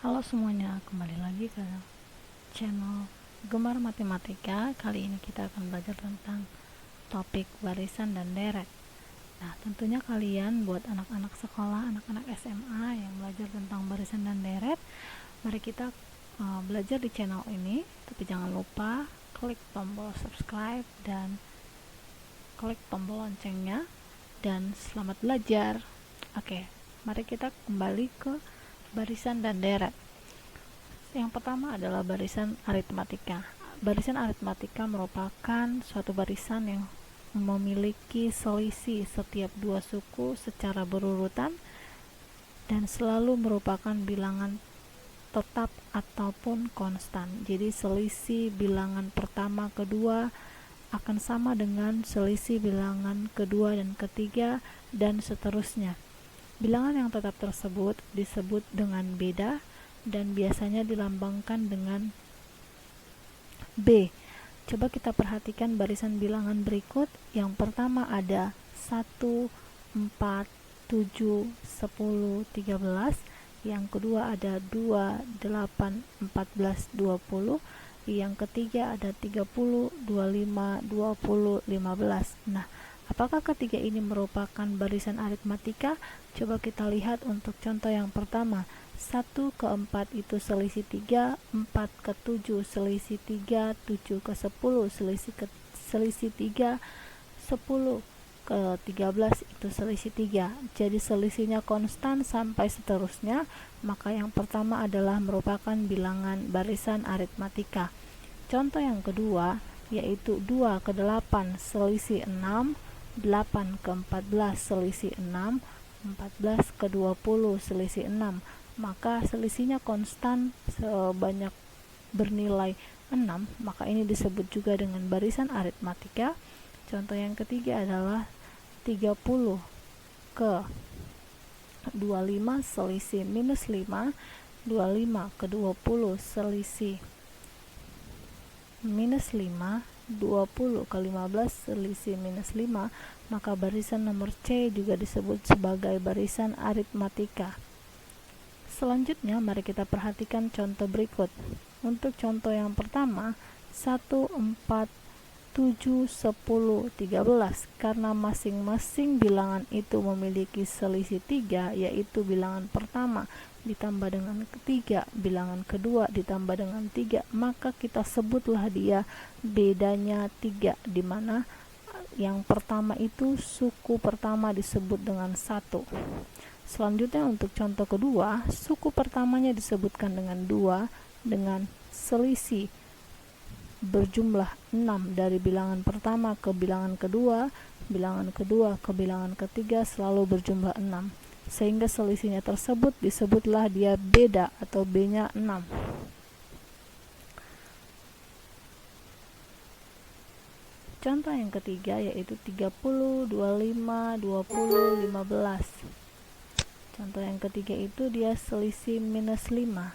Halo semuanya, kembali lagi ke channel Gemar Matematika. Kali ini kita akan belajar tentang topik barisan dan deret. Nah, tentunya kalian buat anak-anak sekolah, anak-anak SMA yang belajar tentang barisan dan deret, mari kita belajar di channel ini. Tapi jangan lupa klik tombol subscribe dan klik tombol loncengnya. Dan selamat belajar. Oke, mari kita kembali ke barisan dan deret. Yang pertama adalah barisan aritmatika. Barisan aritmatika merupakan suatu barisan yang memiliki selisih setiap dua suku secara berurutan dan selalu merupakan bilangan tetap ataupun konstan. Jadi selisih bilangan pertama kedua akan sama dengan selisih bilangan kedua dan ketiga dan seterusnya. Bilangan yang tetap tersebut disebut dengan beda dan biasanya dilambangkan dengan B. Coba kita perhatikan barisan bilangan berikut. Yang pertama ada 1, 4, 7, 10, 13. Yang kedua ada 2, 8, 14, 20. Yang ketiga ada 30, 25, 20, 15. Nah, apakah ketiga ini merupakan barisan aritmatika? Coba kita lihat untuk contoh yang pertama. 1 ke 4 itu selisih 3, 4 ke 7 selisih 3, 7 ke 10 selisih 3, 10 ke 13 itu selisih 3. Jadi selisihnya konstan sampai seterusnya. Maka yang pertama adalah merupakan bilangan barisan aritmatika. Contoh yang kedua yaitu 2 ke 8 selisih 6, 8 ke 14 selisih 6, 14 ke 20 selisih 6. Maka selisihnya konstan sebanyak bernilai 6, maka ini disebut juga dengan barisan aritmatika. Contoh yang ketiga adalah 30 ke 25 selisih minus 5, 25 ke 20 selisih minus 5, 20 ke 15 selisih minus 5, maka barisan nomor C juga disebut sebagai barisan aritmatika. Selanjutnya mari kita perhatikan contoh berikut. Untuk contoh yang pertama 1, 4, 7, 10, 13. Karena masing-masing bilangan itu memiliki selisih 3, yaitu bilangan pertama ditambah dengan ketiga, bilangan kedua ditambah dengan 3, maka kita sebutlah dia bedanya 3, di mana yang pertama itu suku pertama disebut dengan 1. Selanjutnya untuk contoh kedua, suku pertamanya disebutkan dengan 2 dengan selisih berjumlah 6 dari bilangan pertama ke bilangan kedua ke bilangan ketiga selalu berjumlah 6. Sehingga selisihnya tersebut disebutlah dia beda atau B-nya 6. Contoh yang ketiga yaitu 30, 25, 20, 15. Contoh yang ketiga itu dia selisih minus 5.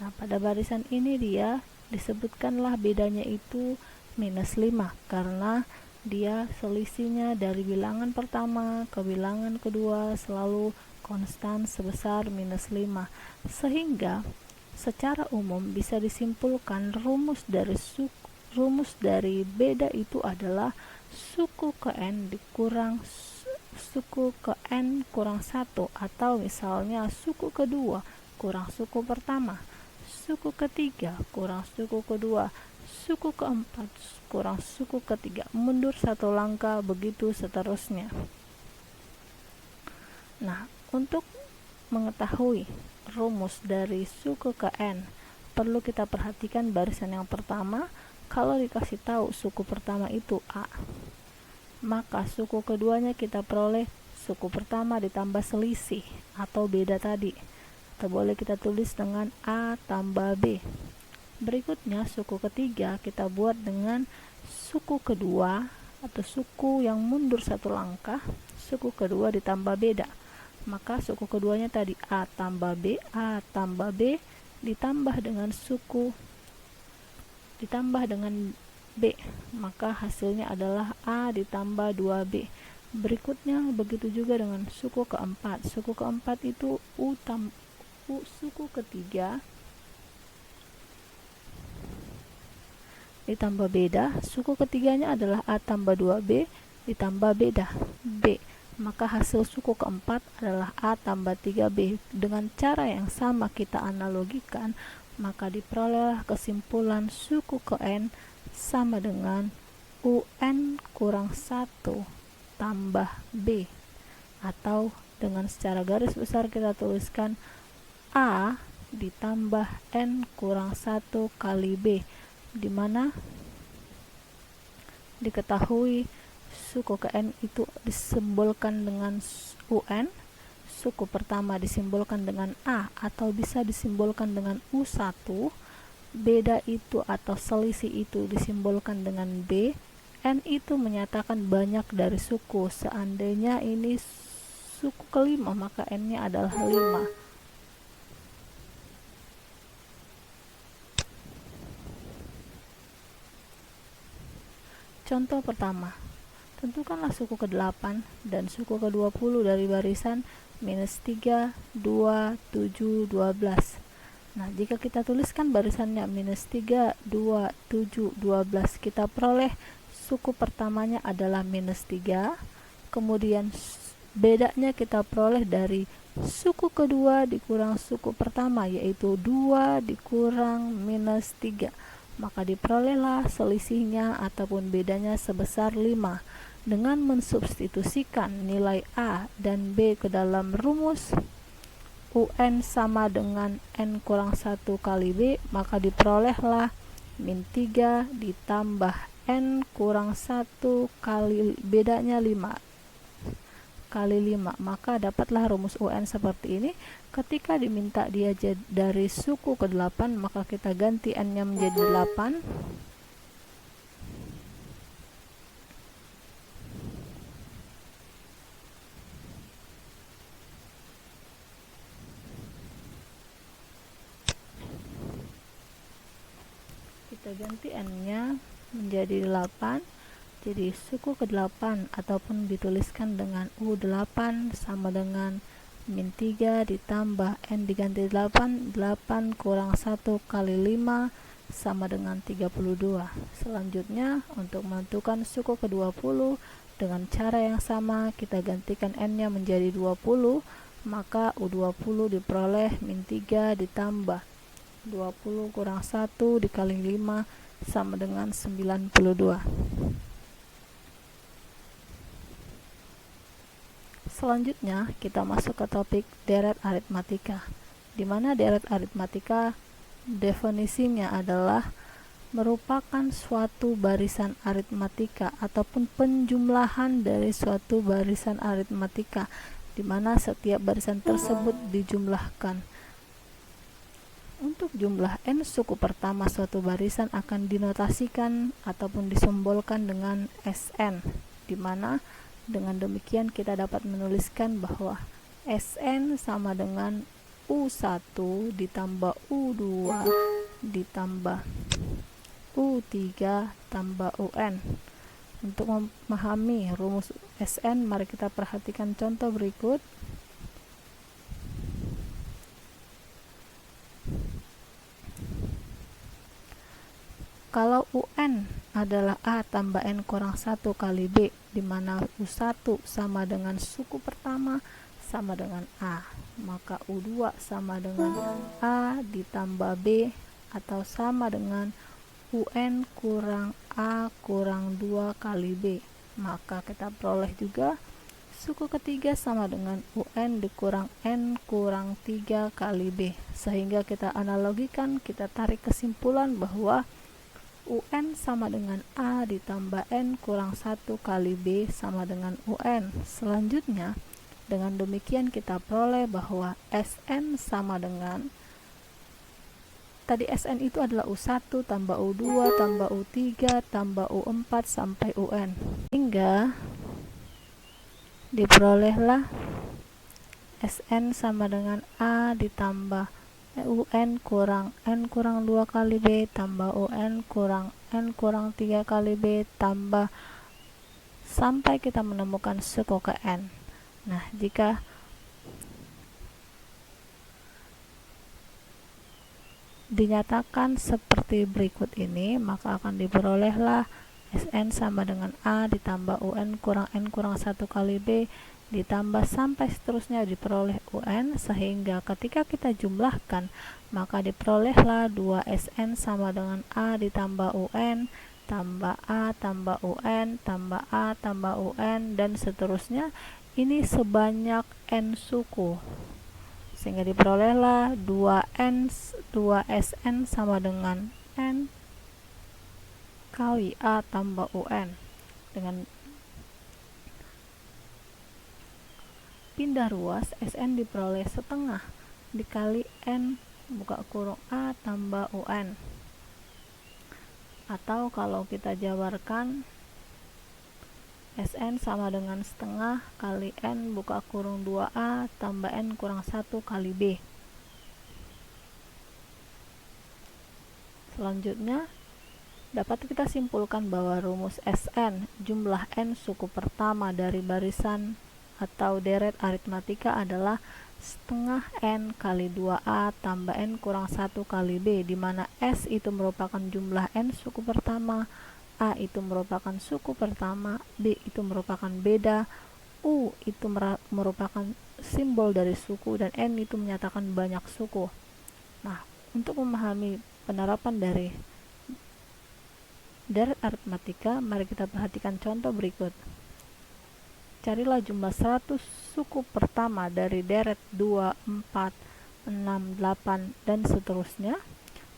Nah, pada barisan ini dia disebutkanlah bedanya itu minus 5 karena dia selisihnya dari bilangan pertama ke bilangan kedua selalu konstan sebesar minus 5. Sehingga secara umum bisa disimpulkan rumus dari beda itu adalah suku ke n dikurang suku ke n kurang 1, atau misalnya suku kedua kurang suku pertama, suku ketiga kurang suku kedua, suku keempat kurang suku ketiga, mundur satu langkah, begitu seterusnya. Nah, untuk mengetahui rumus dari suku ke n, perlu kita perhatikan barisan yang pertama. Kalau dikasih tahu suku pertama itu A, maka suku keduanya kita peroleh suku pertama ditambah selisih atau beda tadi, atau boleh kita tulis dengan A tambah B. Berikutnya suku ketiga kita buat dengan suku kedua atau suku yang mundur satu langkah, suku kedua ditambah beda, maka suku keduanya tadi A tambah B ditambah dengan B, maka hasilnya adalah A ditambah 2B. Berikutnya begitu juga dengan suku keempat. Suku keempat itu suku ketiga ditambah beda, suku ketiganya adalah A tambah 2B ditambah beda B, maka hasil suku keempat adalah A tambah 3B. Dengan cara yang sama kita analogikan, maka diperolehlah kesimpulan suku ke N sama dengan UN kurang 1 tambah B, atau dengan secara garis besar kita tuliskan A ditambah N kurang 1 kali B, di mana diketahui suku ke N itu disimbolkan dengan UN, suku pertama disimbolkan dengan A atau bisa disimbolkan dengan U1, beda itu atau selisih itu disimbolkan dengan B, N itu menyatakan banyak dari suku. Seandainya ini suku kelima, maka N-nya adalah 5. Contoh pertama, tentukanlah suku ke-8 dan suku ke-20 dari barisan minus 3, 2, 7, 12. Nah, jika kita tuliskan barisannya minus 3, 2, 7, 12, kita peroleh suku pertamanya adalah minus 3, kemudian bedanya kita peroleh dari suku kedua dikurang suku pertama, yaitu 2 dikurang minus 3. Maka diperolehlah selisihnya ataupun bedanya sebesar 5. Dengan mensubstitusikan nilai A dan B ke dalam rumus UN sama dengan N kurang 1 kali B, maka diperolehlah min 3 ditambah N kurang 1 kali bedanya 5 kali 5, maka dapatlah rumus UN seperti ini. Ketika diminta dia dari suku ke-8, maka kita ganti N-nya menjadi 8. Kita ganti N-nya menjadi 8. Jadi suku ke-8 ataupun dituliskan dengan U8 sama dengan min 3 ditambah N diganti 8, 8 kurang 1 kali 5 sama dengan 32. Selanjutnya untuk menentukan suku ke-20 dengan cara yang sama, kita gantikan N-nya menjadi 20, maka U20 diperoleh min 3 ditambah 20 kurang 1 dikali 5 sama dengan 92. Selanjutnya kita masuk ke topik deret aritmatika, di mana deret aritmatika definisinya adalah merupakan suatu barisan aritmatika ataupun penjumlahan dari suatu barisan aritmatika, di mana setiap barisan tersebut dijumlahkan. Untuk jumlah N suku pertama suatu barisan akan dinotasikan ataupun disimbolkan dengan SN, di mana dengan demikian kita dapat menuliskan bahwa SN sama dengan U1 ditambah U2 ditambah U3 tambah UN. Untuk memahami rumus SN, mari kita perhatikan contoh berikut. Kalau UN adalah A tambah N kurang 1 kali B, di mana U1 sama dengan suku pertama sama dengan A, maka U2 sama dengan A ditambah B atau sama dengan UN kurang A kurang 2 kali B, maka kita peroleh juga suku ketiga sama dengan UN dikurang N kurang 3 kali B. Sehingga kita analogikan, kita tarik kesimpulan bahwa UN sama dengan A ditambah N kurang 1 kali B sama dengan UN. Selanjutnya, dengan demikian kita peroleh bahwa SN sama dengan, tadi SN itu adalah U1 tambah U2 tambah U3 tambah U4 sampai UN. Hingga diperolehlah SN sama dengan A ditambah UN kurang N kurang 2 kali B tambah UN kurang N kurang 3 kali B tambah sampai kita menemukan suku ke N. Nah, jika dinyatakan seperti berikut ini, maka akan diperolehlah Sn sama dengan A ditambah UN kurang N kurang 1 kali B ditambah sampai seterusnya diperoleh UN, sehingga ketika kita jumlahkan maka diperolehlah 2Sn sama dengan A ditambah UN tambah A tambah UN tambah A tambah UN dan seterusnya, ini sebanyak N suku, sehingga diperolehlah 2Sn sama dengan N kali A tambah UN. Dengan pindah ruas, Sn diperoleh setengah dikali N buka kurung A tambah UN. Atau kalau kita jabarkan, Sn sama dengan setengah kali N buka kurung 2A tambah N kurang 1 kali B. Selanjutnya, dapat kita simpulkan bahwa rumus Sn, jumlah N suku pertama dari barisan atau deret aritmatika adalah setengah N kali 2A tambah N kurang 1 kali B, di mana S itu merupakan jumlah N suku pertama, A itu merupakan suku pertama, B itu merupakan beda, U itu merupakan simbol dari suku, dan N itu menyatakan banyak suku. Nah, untuk memahami penerapan dari deret aritmatika, mari kita perhatikan contoh berikut. Carilah jumlah 100 suku pertama dari deret 2, 4, 6, 8, dan seterusnya.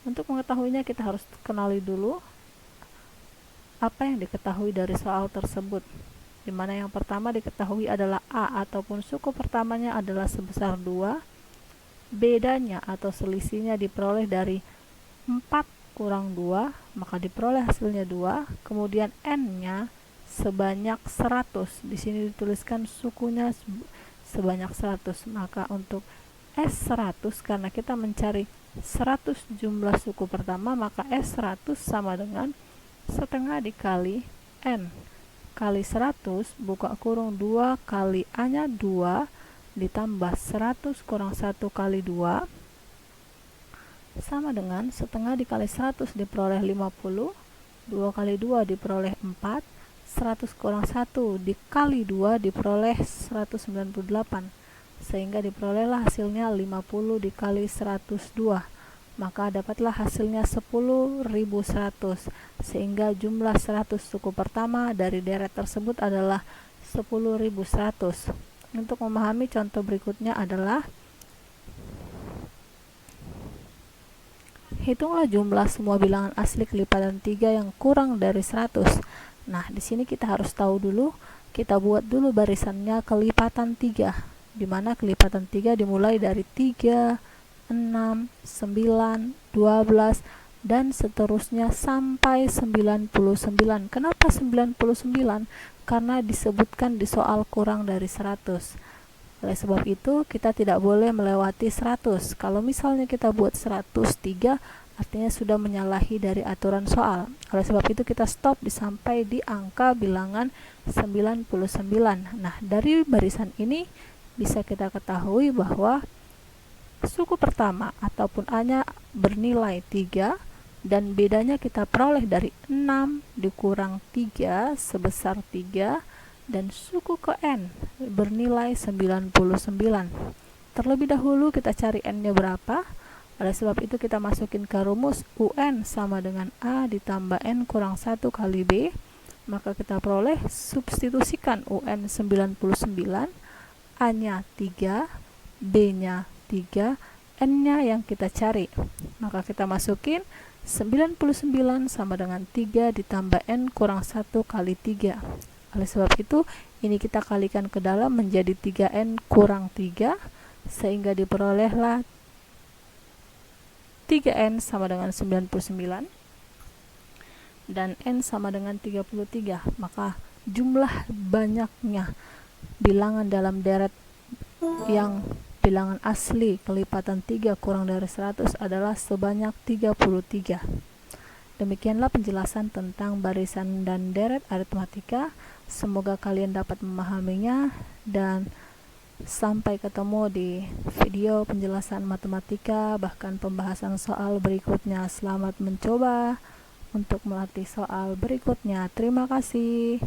Untuk mengetahuinya kita harus kenali dulu apa yang diketahui dari soal tersebut, di mana yang pertama diketahui adalah A ataupun suku pertamanya adalah sebesar 2, bedanya atau selisihnya diperoleh dari 4 kurang 2, maka diperoleh hasilnya 2, kemudian N-nya sebanyak 100. Di sini dituliskan sukunya sebanyak 100. Maka untuk S100, karena kita mencari 100 jumlah suku pertama, maka S100 sama dengan setengah dikali N kali 100 buka kurung 2 kali A-nya 2 ditambah 100 kurang 1 kali 2 sama dengan setengah dikali 100 diperoleh 50, 2 kali 2 diperoleh 4, 100 kurang 1 dikali 2 diperoleh 198, sehingga diperolehlah hasilnya 50 dikali 102, maka dapatlah hasilnya 10.100, sehingga jumlah 100 suku pertama dari deret tersebut adalah 10.100. Untuk memahami contoh berikutnya adalah, hitunglah jumlah semua bilangan asli kelipatan 3 yang kurang dari 100. Nah, di sini kita harus tahu dulu, kita buat dulu barisannya kelipatan 3, di mana kelipatan 3 dimulai dari 3, 6, 9, 12, dan seterusnya sampai 99. Kenapa 99? Karena disebutkan di soal kurang dari 100. Oleh sebab itu, kita tidak boleh melewati 100. Kalau misalnya kita buat 103, artinya sudah menyalahi dari aturan soal. Oleh sebab itu kita stop sampai di angka bilangan 99. Nah, dari barisan ini bisa kita ketahui bahwa suku pertama ataupun A-nya bernilai 3 dan bedanya kita peroleh dari 6 dikurang 3 sebesar 3, dan suku ke N bernilai 99. Terlebih dahulu kita cari N-nya berapa. Oleh sebab itu kita masukin ke rumus UN sama dengan A ditambah N kurang 1 kali B. Maka kita peroleh, substitusikan UN 99, A-nya 3, B-nya 3, N-nya yang kita cari. Maka kita masukin 99 sama dengan 3 ditambah N kurang 1 kali 3. Oleh sebab itu, ini kita kalikan ke dalam menjadi 3N kurang 3, sehingga diperolehlah 3N sama dengan 99 dan N sama dengan 33. Maka jumlah banyaknya bilangan dalam deret yang bilangan asli kelipatan 3 kurang dari 100 adalah sebanyak 33. Demikianlah penjelasan tentang barisan dan deret aritmatika. Semoga kalian dapat memahaminya, dan Sampai ketemu di video penjelasan matematika, bahkan pembahasan soal berikutnya. Selamat mencoba untuk melatih soal berikutnya. Terima kasih.